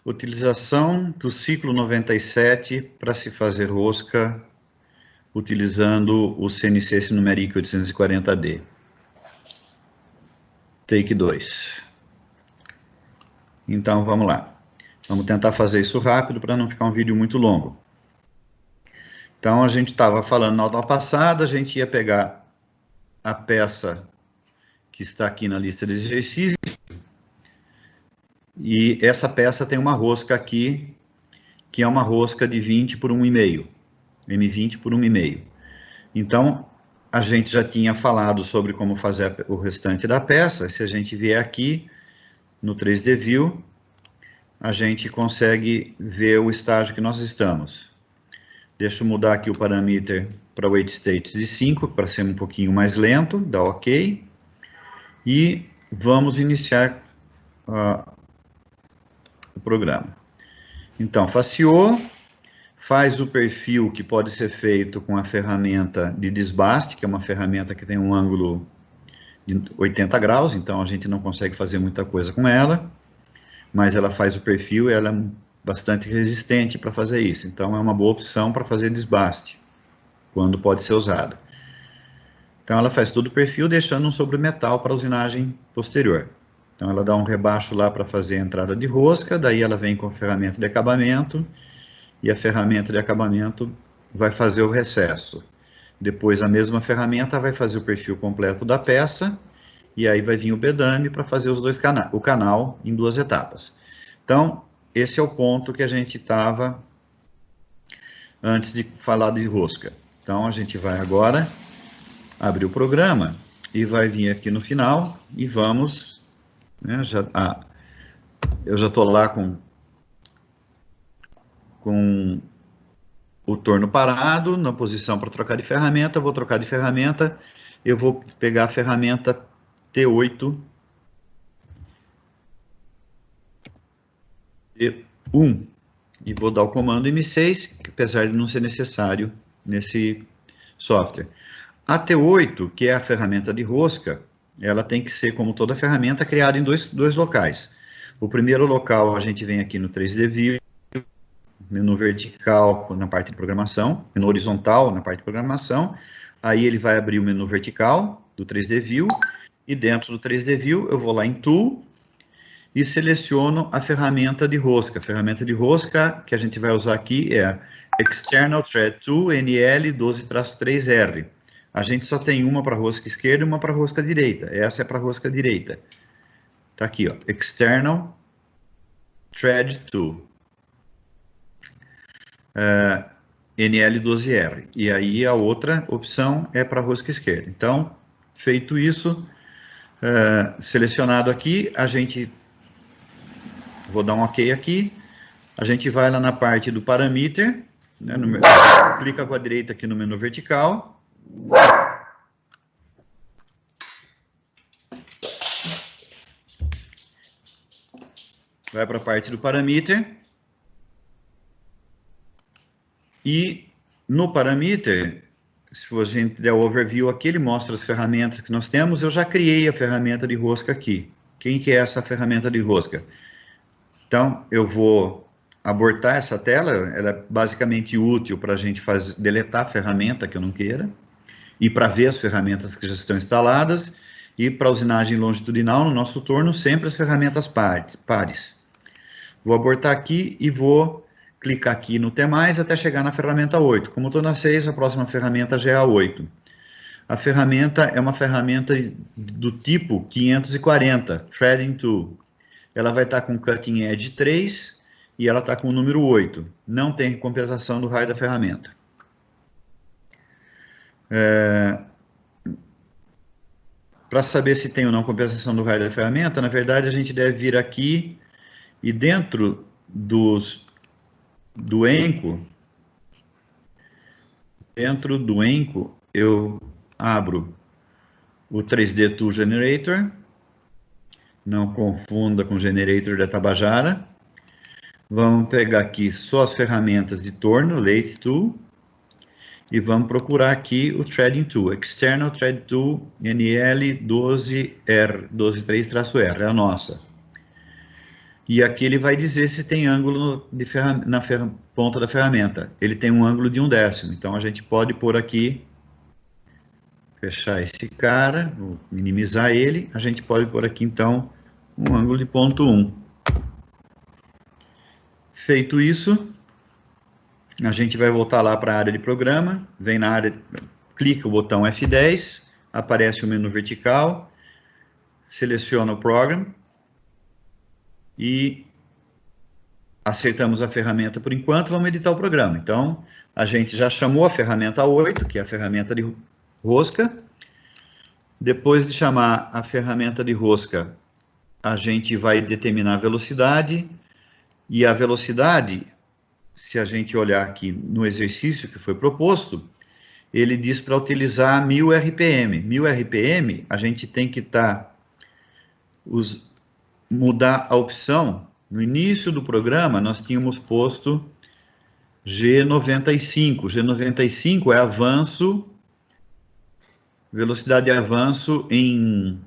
Utilização do ciclo 97 para se fazer rosca utilizando o CNC Numeric 840D. Take 2. Então, vamos lá. Vamos tentar fazer isso rápido para não ficar um vídeo muito longo. Então, a gente estava falando na aula passada, a gente ia pegar a peça que está aqui na lista de exercícios, e essa peça tem uma rosca aqui, que é uma rosca de 20 por 1,5, M20 por 1,5. Então, a gente já tinha falado sobre como fazer o restante da peça. Se a gente vier aqui no 3D View, a gente consegue ver o estágio que nós estamos. Deixa eu mudar aqui o parâmetro para Weight States de 5, para ser um pouquinho mais lento, dá OK. E vamos iniciar o programa. Então, faceou, faz o perfil que pode ser feito com a ferramenta de desbaste, que é uma ferramenta que tem um ângulo de 80 graus, então a gente não consegue fazer muita coisa com ela, mas ela faz o perfil e ela é bastante resistente para fazer isso, então é uma boa opção para fazer desbaste, quando pode ser usada. Então ela faz todo o perfil, deixando um sobremetal para a usinagem posterior. Então ela dá um rebaixo lá para fazer a entrada de rosca, daí ela vem com a ferramenta de acabamento, e a ferramenta de acabamento vai fazer o recesso. Depois a mesma ferramenta vai fazer o perfil completo da peça, e aí vai vir o bedame para fazer os dois o canal em 2 etapas. Então, esse é o ponto que a gente estava antes de falar de rosca. Então, a gente vai agora abrir o programa e vai vir aqui no final e vamos... Né, eu já estou lá com o torno parado, na posição para trocar de ferramenta, vou trocar de ferramenta, eu vou pegar a ferramenta T8, T1, e vou dar o comando M6, apesar de não ser necessário nesse software. A T8, que é a ferramenta de rosca, ela tem que ser, como toda ferramenta, criada em dois locais. O primeiro local, a gente vem aqui no 3D View, menu vertical na parte de programação, menu horizontal na parte de programação, aí ele vai abrir o menu vertical do 3D View, e dentro do 3D View eu vou lá em Tool, e seleciono a ferramenta de rosca. A ferramenta de rosca que a gente vai usar aqui é External Thread Tool NL12-3R. A gente só tem uma para rosca esquerda e uma para rosca direita. Essa é para rosca direita. Tá aqui, ó, External Thread Tool. NL12R. E aí a outra opção é para rosca esquerda. Então, feito isso, selecionado aqui, a gente... Vou dar um OK aqui. A gente vai lá na parte do parameter, né, clica com a direita aqui no menu vertical. Vai para a parte do parameter. E no parameter, se a gente der o overview aqui, ele mostra as ferramentas que nós temos. Eu já criei a ferramenta de rosca aqui. Quem que é essa ferramenta de rosca? Então, eu vou abortar essa tela, ela é basicamente útil para a gente deletar a ferramenta que eu não queira, e para ver as ferramentas que já estão instaladas, e para usinagem longitudinal, no nosso turno, sempre as ferramentas pares. Vou abortar aqui e vou clicar aqui no T+, até chegar na ferramenta 8. Como estou na 6, a próxima ferramenta já é a 8. A ferramenta é uma ferramenta do tipo 540, Threading Tool. Ela vai estar com Cutting Edge 3 e ela está com o número 8. Não tem compensação do raio da ferramenta. Para saber se tem ou não compensação do raio da ferramenta, na verdade a gente deve vir aqui e dentro do Enco, eu abro o 3D Tool Generator. Não confunda com o Generator da Tabajara. Vamos pegar aqui só as ferramentas de torno, Lathe Tool, e vamos procurar aqui o Threading Tool, External Thread Tool NL12R, 12.3-R, é a nossa. E aqui ele vai dizer se tem ângulo na ponta da ferramenta. Ele tem um ângulo de 1/10. Então, a gente pode pôr aqui, fechar esse cara, vou minimizar ele. A gente pode pôr aqui, então, um ângulo de 0,1. Feito isso, a gente vai voltar lá para a área de programa, vem na área, clica o botão F10, aparece o menu vertical, seleciona o Program e acertamos a ferramenta por enquanto, vamos editar o programa. Então, a gente já chamou a ferramenta 8, que é a ferramenta de rosca. Depois de chamar a ferramenta de rosca, a gente vai determinar a velocidade, e a velocidade, se a gente olhar aqui no exercício que foi proposto, ele diz para utilizar 1000 RPM. 1000 RPM, a gente tem que mudar a opção. No início do programa, nós tínhamos posto G95. G95 é avanço, velocidade de avanço em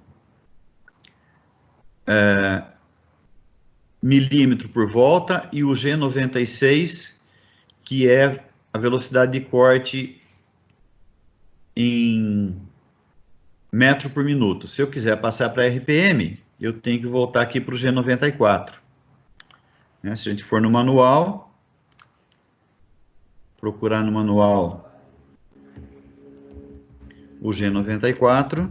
milímetro por volta, e o G96, que é a velocidade de corte em metro por minuto. Se eu quiser passar para RPM, eu tenho que voltar aqui para o G94. Se a gente for no manual, procurar no manual o G94,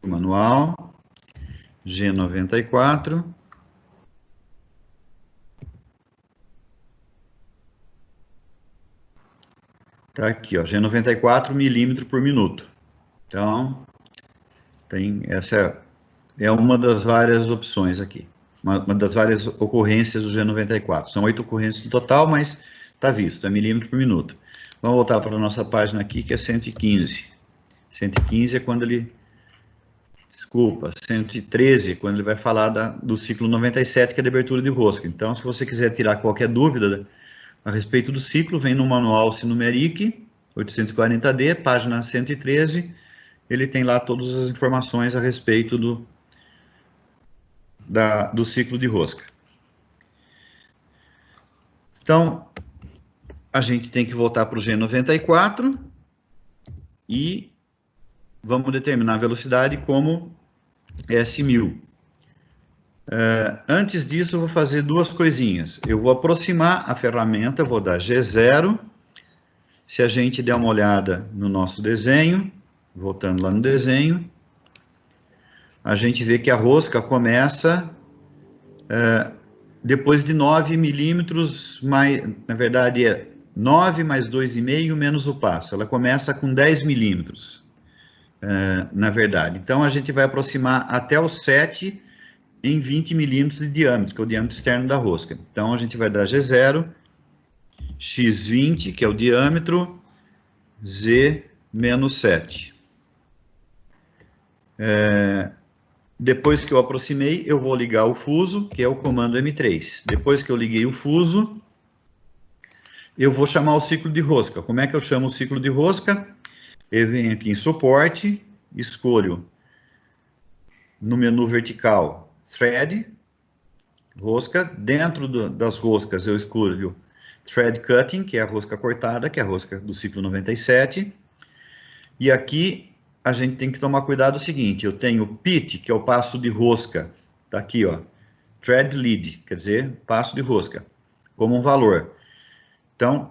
manual, G94, tá aqui, ó, G94 milímetro por minuto. Então, essa é uma das várias opções aqui, uma das várias ocorrências do G94. São 8 ocorrências no total, mas está visto, é milímetro por minuto. Vamos voltar para a nossa página aqui, que é 115. 115 é quando ele... Desculpa, 113, quando ele vai falar do ciclo 97, que é de abertura de rosca. Então, se você quiser tirar qualquer dúvida a respeito do ciclo, vem no manual Sinumeric, 840D, página 113, ele tem lá todas as informações a respeito do ciclo de rosca. Então, a gente tem que voltar para o G94 e vamos determinar a velocidade como S1000. Antes disso, eu vou fazer duas coisinhas. Eu vou aproximar a ferramenta, vou dar G0. Se a gente der uma olhada no nosso desenho, voltando lá no desenho, a gente vê que a rosca começa depois de 9 milímetros, na verdade é 9 mais 2,5 menos o passo. Ela começa com 10 milímetros, na verdade. Então, a gente vai aproximar até o 7 em 20 milímetros de diâmetro, que é o diâmetro externo da rosca. Então, a gente vai dar G0, X20, que é o diâmetro, Z menos 7. Depois que eu aproximei, eu vou ligar o fuso, que é o comando M3. Depois que eu liguei o fuso, eu vou chamar o ciclo de rosca. Como é que eu chamo o ciclo de rosca? Eu venho aqui em suporte, escolho no menu vertical Thread, rosca. Dentro das roscas eu escolho Thread Cutting, que é a rosca cortada, que é a rosca do ciclo 97. E aqui a gente tem que tomar cuidado o seguinte, eu tenho Pit, que é o passo de rosca, tá aqui, ó, Thread Lead, quer dizer, passo de rosca, como um valor. Então,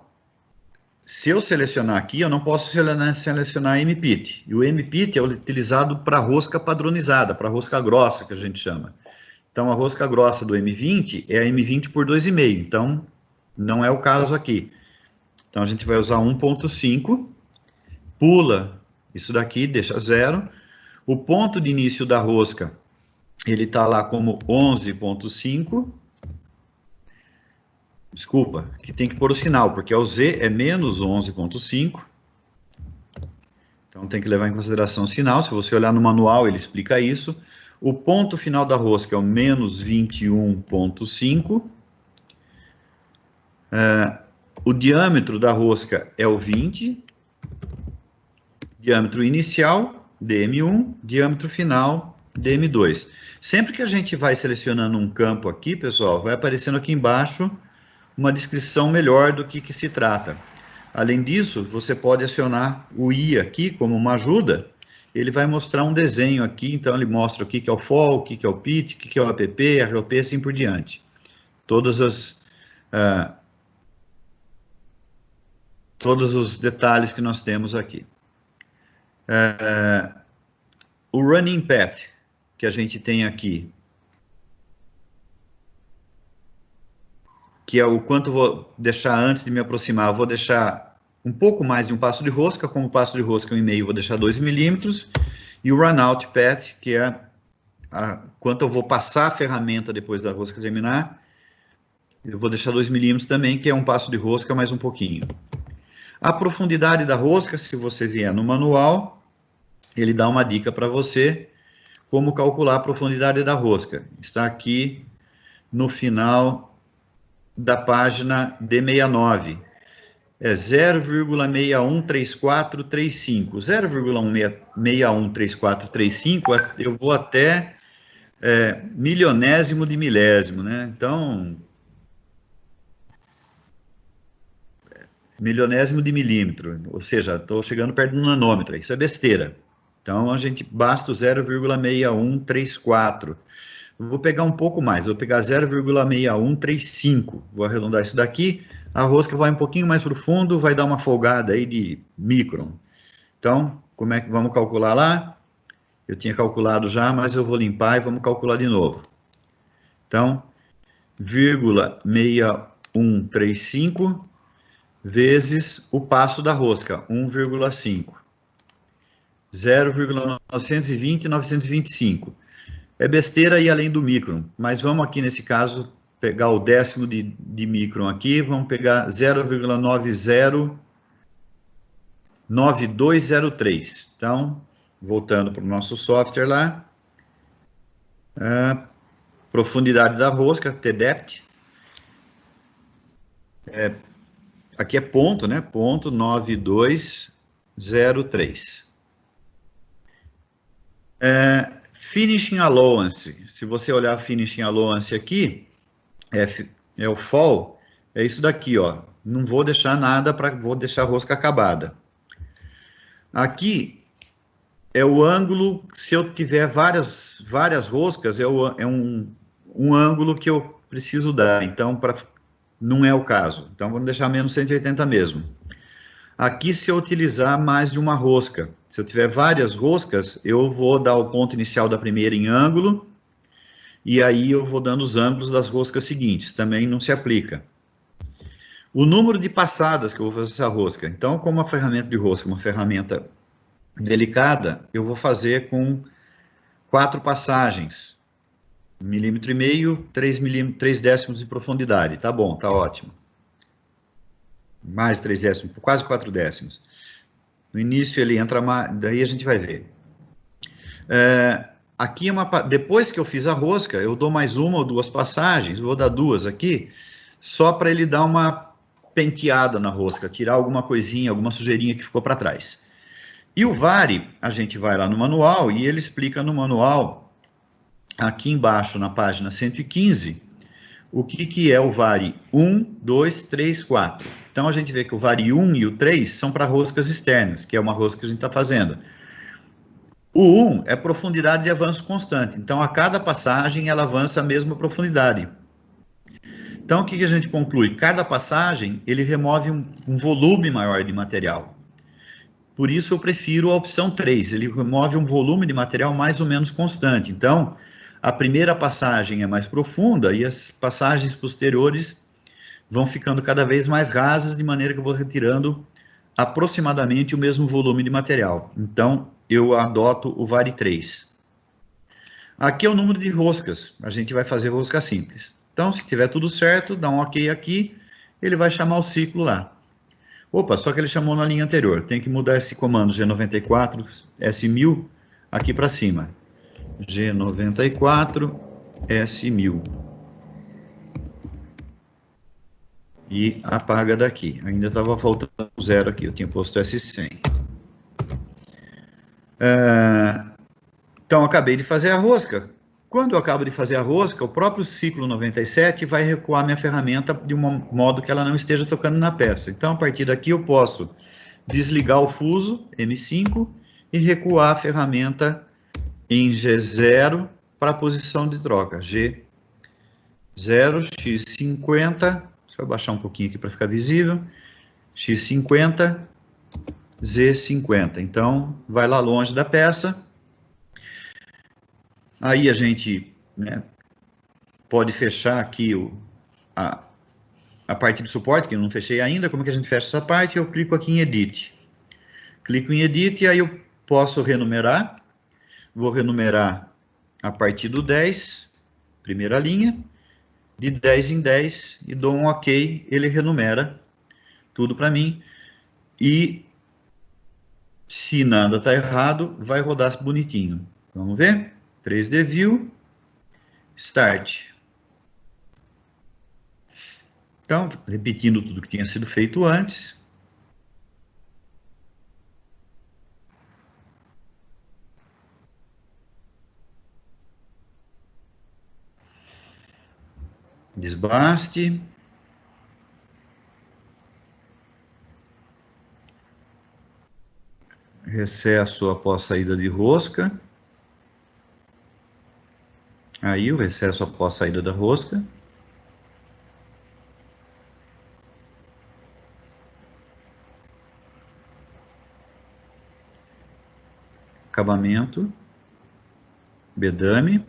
se eu selecionar aqui, eu não posso selecionar MPIT. E o MPIT é utilizado para rosca padronizada, para rosca grossa, que a gente chama. Então, a rosca grossa do M20 é a M20 por 2,5. Então, não é o caso aqui. Então, a gente vai usar 1.5, pula isso daqui, deixa 0. O ponto de início da rosca, ele está lá como 11.5. Desculpa, que tem que pôr o sinal, porque o Z é menos 11.5. Então tem que levar em consideração o sinal. Se você olhar no manual, ele explica isso. O ponto final da rosca é o menos 21.5. O diâmetro da rosca é o 20. diâmetro inicial, dm1, diâmetro final, dm2. Sempre que a gente vai selecionando um campo aqui, pessoal, vai aparecendo aqui embaixo uma descrição melhor do que se trata. Além disso, você pode acionar o I aqui como uma ajuda. Ele vai mostrar um desenho aqui, então ele mostra o que é o FOL, o que é o PIT, o que é o APP, ROP, assim por diante. Todos os detalhes que nós temos aqui. O running path que a gente tem aqui, que é o quanto vou deixar antes de me aproximar, eu vou deixar um pouco mais de um passo de rosca, como o passo de rosca 1,5, vou deixar 2 milímetros, e o run out path, que é quanto eu vou passar a ferramenta depois da rosca terminar, eu vou deixar 2 milímetros também, que é um passo de rosca mais um pouquinho. A profundidade da rosca, se você vier no manual, ele dá uma dica para você como calcular a profundidade da rosca. Está aqui no final da página D69. É 0,613435. 0,613435, eu vou até milionésimo de milésimo, né? Então, milionésimo de milímetro, ou seja, estou chegando perto do nanômetro, isso é besteira. Então, a gente basta o 0,6134. Vou pegar um pouco mais, vou pegar 0,6135, vou arredondar isso daqui, a rosca vai um pouquinho mais para o fundo, vai dar uma folgada aí de micron. Então, como é que vamos calcular lá? Eu tinha calculado já, mas eu vou limpar e vamos calcular de novo. Então, 0,6135 vezes o passo da rosca, 1,5. 0,920, 925. É besteira ir além do micron, mas vamos aqui nesse caso pegar o décimo de micron aqui, vamos pegar 0,909203. Então, voltando para o nosso software lá, profundidade da rosca, T-depth, aqui é ponto, né? Ponto 9203. Finishing allowance, se você olhar finishing allowance aqui, é o fall, é isso daqui, ó. Não vou deixar nada, vou deixar a rosca acabada. Aqui é o ângulo, se eu tiver várias roscas, é um ângulo que eu preciso dar, então não é o caso. Então vamos deixar menos 180 mesmo. Aqui, se eu utilizar mais de uma rosca, se eu tiver várias roscas, eu vou dar o ponto inicial da primeira em ângulo, e aí eu vou dando os ângulos das roscas seguintes, também não se aplica. O número de passadas que eu vou fazer essa rosca, então, como a ferramenta de rosca é uma ferramenta delicada, eu vou fazer com 4 passagens, 1,5 milímetro, 3 décimos de profundidade, tá bom, tá ótimo. Mais 3 décimos, quase 4 décimos. No início ele entra mais, daí a gente vai ver. Aqui depois que eu fiz a rosca, eu dou mais uma ou duas passagens, vou dar 2 aqui, só para ele dar uma penteada na rosca, tirar alguma coisinha, alguma sujeirinha que ficou para trás. E o VARI, a gente vai lá no manual, e ele explica no manual, aqui embaixo na página 115, o que é o VARI 1, 2, 3, 4. Então, a gente vê que o VARI 1 e o 3 são para roscas externas, que é uma rosca que a gente está fazendo. O 1 é profundidade de avanço constante. Então, a cada passagem, ela avança a mesma profundidade. Então, o que a gente conclui? Cada passagem, ele remove um volume maior de material. Por isso, eu prefiro a opção 3. Ele remove um volume de material mais ou menos constante. Então, a primeira passagem é mais profunda e as passagens posteriores vão ficando cada vez mais rasas, de maneira que eu vou retirando aproximadamente o mesmo volume de material. Então, eu adoto o VARI 3. Aqui é o número de roscas. A gente vai fazer rosca simples. Então, se tiver tudo certo, dá um OK aqui, ele vai chamar o ciclo lá. Opa, só que ele chamou na linha anterior. Tem que mudar esse comando G94, S1000, aqui para cima. G94, S1000. E apaga daqui. Ainda estava faltando 0 aqui, eu tinha posto S100. Então, acabei de fazer a rosca. Quando eu acabo de fazer a rosca, o próprio ciclo 97 vai recuar minha ferramenta de um modo que ela não esteja tocando na peça. Então, a partir daqui, eu posso desligar o fuso, M5, e recuar a ferramenta em G0 para a posição de troca. G0, X50, deixa eu baixar um pouquinho aqui para ficar visível, X50, Z50. Então, vai lá longe da peça. Aí a gente, né, pode fechar aqui a parte de suporte, que eu não fechei ainda. Como que a gente fecha essa parte? Eu clico aqui em Edit. Clico em Edit e aí eu posso renumerar. Vou renumerar a partir do 10, primeira linha, de 10 em 10, e dou um OK, ele renumera tudo para mim. E se nada está errado, vai rodar bonitinho. Vamos ver? 3D View, Start. Então, repetindo tudo que tinha sido feito antes. Desbaste. Recesso após saída de rosca. Aí o recesso após saída da rosca. Acabamento. Bedame.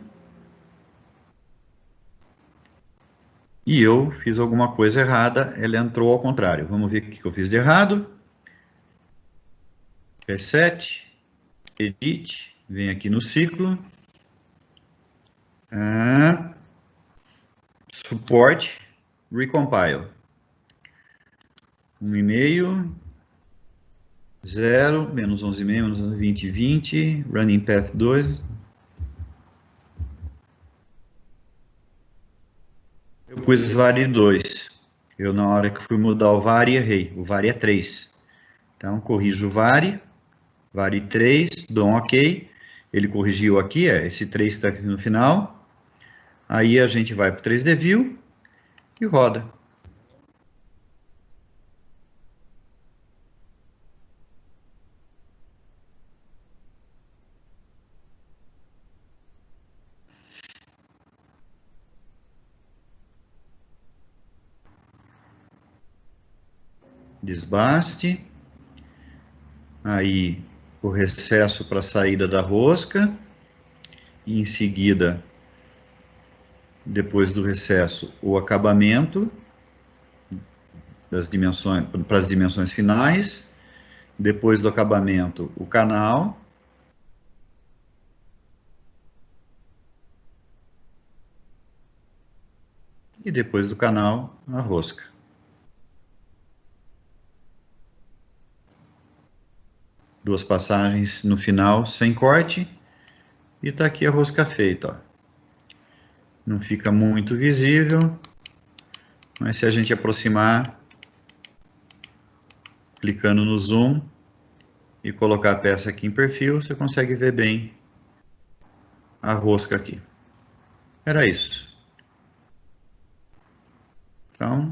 E eu fiz alguma coisa errada, ela entrou ao contrário. Vamos ver o que eu fiz de errado. Reset. Edit. Vem aqui no ciclo. Suporte. Recompile. 1,5. 0, menos 11,5, menos 20, 20. Running path 2. Eu pus var 2. Eu, na hora que fui mudar o var, errei. O var é 3. Então, corrijo o var. var 3, dou um OK. Ele corrigiu aqui, esse 3 está aqui no final. Aí a gente vai para o 3D View e roda. Desbaste. Aí o recesso para a saída da rosca. E em seguida, depois do recesso, o acabamento das dimensões, para as dimensões finais. Depois do acabamento, o canal. E depois do canal, a rosca. Duas passagens no final, sem corte. E está aqui a rosca feita. Ó. Não fica muito visível. Mas se a gente aproximar, clicando no zoom e colocar a peça aqui em perfil, você consegue ver bem a rosca aqui. Era isso. Então,